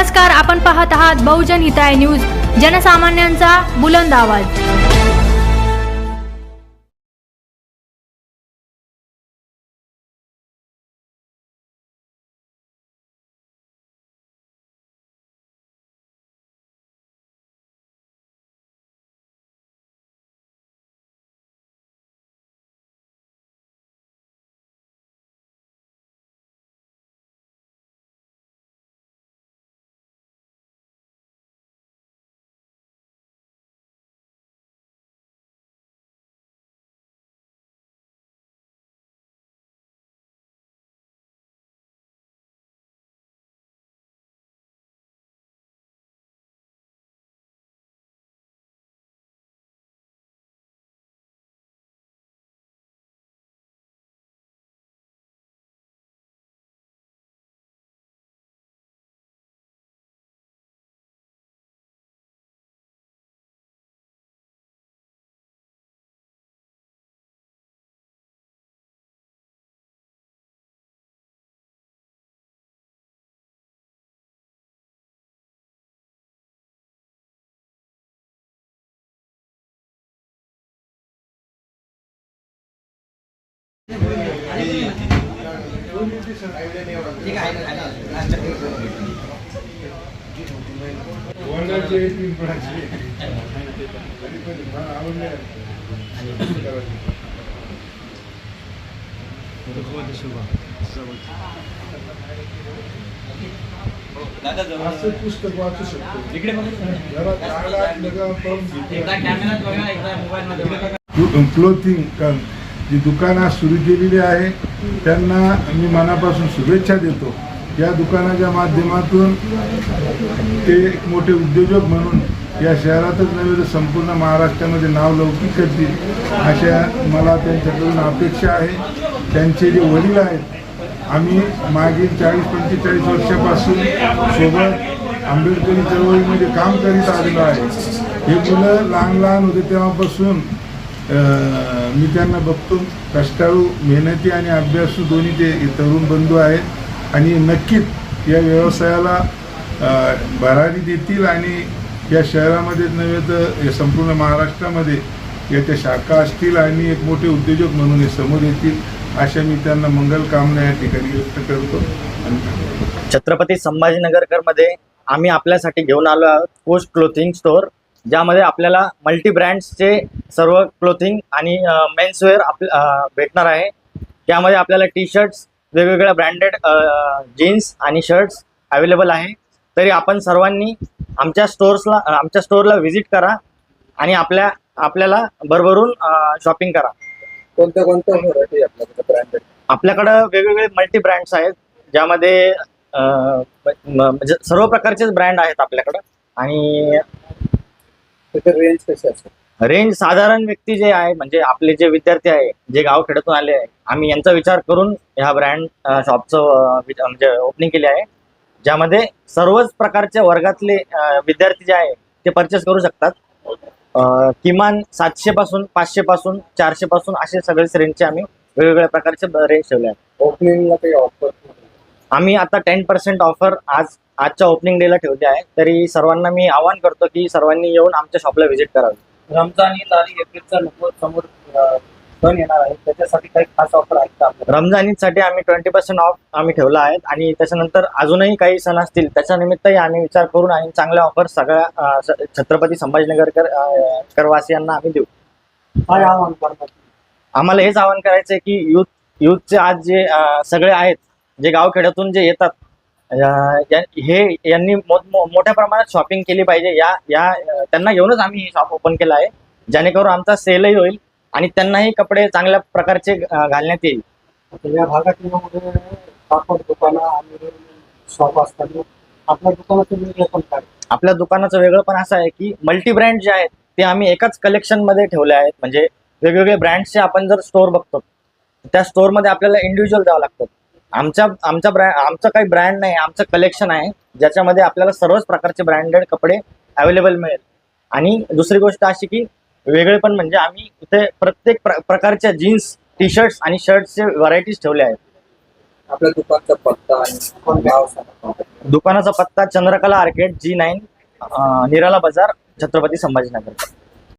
नमस्कार, आपण पाहत आहात बहुजन हिताय न्यूज, जनसामान्यांचा बुलंद आवाज। पुस्तक वाचू शकतो। क्लोथिंग जी दुकानं सुरू केलेली आहे त्यांना मी मनापासून शुभेच्छा देतो। या दुकानाच्या माध्यमातून ते एक मोठे उद्योजक म्हणून या शहरातच नव्हे तर संपूर्ण महाराष्ट्रामध्ये नाव लौकिक करतील अशा मला त्यांच्याकडून अपेक्षा आहे। त्यांचे जे वडील आहेत, आम्ही मागील 40-45 वर्षापासून सोबत आंबेडकरी चळवळीमध्ये काम करीत आलेलो आहे। हे मुलं लहान होते तेव्हापासून मी त्यांना बघतो, कष्टाळू, मेहनती आणि अभ्यासू दोन्ही ते तरुण बंधू आहेत आणि नक्कीच या व्यवसायाला भरारी देतील आणि या शहरामध्येच नव्हे तर या संपूर्ण महाराष्ट्रामध्ये याच्या शाखा असतील आणि एक मोठे उद्योजक म्हणून हे समोर येतील अशा मी त्यांना मंगल कामना या ठिकाणी व्यक्त करतो। छत्रपती संभाजीनगरमध्ये आम्ही आपल्यासाठी घेऊन आलो आहोत पोस्ट क्लोथिंग स्टोअर, ज्यामध्ये आपल्याला मल्टी ब्रँड्सचे सर्व क्लोथिंग आणि मेन्सवेअर भेटणार आहे। त्यामध्ये आपल्याला टी शर्ट्स, वेगवेगळ्या ब्रँडेड जीन्स आणि शर्ट्स अवेलेबल आहे। तरी आपण सर्वांनी आमच्या स्टोअरला व्हिजिट करा आणि आपल्याला भरभरून शॉपिंग करा। कोणत्या व्हरायटी आपल्याकडे ब्रँडेड? आपल्याकडं वेगवेगळे मल्टी ब्रँड्स आहेत, ज्यामध्ये म्हणजे सर्व प्रकारचेच ब्रँड आहेत आपल्याकडं। आणि रेंज कशी असेल? रेंज साधारण व्यक्ती जे आहे, म्हणजे आपले जे विद्यार्थी आहे, जे गावखेड्यातून आले आहे, आम्ही यांचा विचार करून ह्या ब्रँड शॉपचं म्हणजे ओपनिंग केले आहे, ज्यामध्ये सर्वच प्रकारच्या वर्गातले विद्यार्थी जे आहे ते परचेस करू शकतात। किमान 700 पासून 500 पासून 400 पासून असे सगळे रेंजचे आम्ही वेगवेगळ्या प्रकारचे रेंज ठेवले आहेत। ओपनिंगला काही ऑफर? आम्ही आता 10% ऑफर आजच्या ओपनिंग डेला ठेवली आहे। तरी सर्वांना मी आवाहन करतो की सर्वांनी येऊन आमच्या शॉपला व्हिजिट करावी। रमजान ईद आणि एप्रिलचा समोर सण येणार आहे, त्याच्यासाठी काही खास ऑफर आहेत का? रमजान ईदसाठी आम्ही 20% ऑफ आम्ही ठेवला आहे आणि त्याच्यानंतर अजूनही काही सण असतील त्याच्या निमित्तही आम्ही विचार करून आणि चांगल्या ऑफर सगळ्या छत्रपती संभाजीनगरकर वासियांना आम्ही देऊ। काय आवाहन करतात? आम्हाला हेच आवाहन करायचं आहे की युथचे आज जे सगळे आहेत, जे गावखेड्यातून जे येतात, यांनी मोठ्या प्रमाणात शॉपिंग केली पाहिजे। त्यांना घेऊनच आम्ही हे शॉप ओपन केलं आहे, जेणेकरून आमचा सेलही होईल आणि त्यांनाही कपडे चांगल्या प्रकारचे घालण्यात येईल। या भागात कापड दुकानं आणि शॉप असतात, आपल्या दुकानाचं वेगळं पण काय? आपल्या दुकानाचं वेगळं पण असं आहे की मल्टी ब्रँड जे आहेत ते आम्ही एकाच कलेक्शनमध्ये ठेवले आहेत। म्हणजे वेगवेगळे ब्रँड्सचे आपण जर स्टोअर बघतो, त्या स्टोअरमध्ये आपल्याला इंडिव्हिज्युअल द्यावं लागतं। आमचं काही ब्रँड नाही, आमचं कलेक्शन आहे, ज्याच्यामध्ये आपल्याला सर्वच प्रकारचे ब्रँडेड कपडे अवेलेबल मिळेल। आणि दुसरी गोष्ट अशी की वेगळे पण म्हणजे आम्ही इथे प्रत्येक प्रकारच्या जीन्स, टी शर्ट्स आणि शर्ट्सचे व्हरायटीज ठेवले आहेत। आपल्या दुकानचा पत्ता आणि नाव सांगा। दुकानाचा पत्ता चंद्रकला आर्केड G9 निराला बाजार छत्रपती संभाजीनगर.